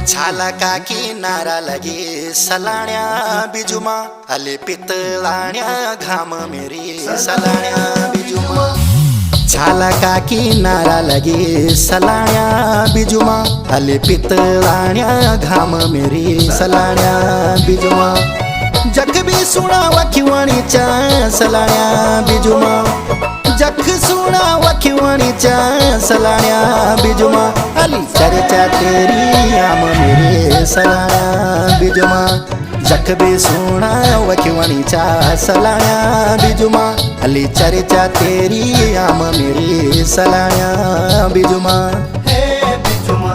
झाला का किनारा लगे सलाण्या बिजुमा आले पितळाण्या घाम मेरी सलाण्या बिजुमा झाला का किनारा लगे सलाण्या बिजुमा आले पितळाण्या घाम मेरी सलाण्या बिजुमा जग बी सुणावा खिवणीच्या सलाण्या बिजुमा जग सुणावा खिवणीच्या सलाण्या बिजुमा आली चर्चा तेरी आम मेरे सलाण्या बिजुमा जग बी सुणावा खिवणीच्या सलाण्या बिजुमा आली चर्चा तेरी आम मेरी सलाण्या बिजुमा हे बिजुमा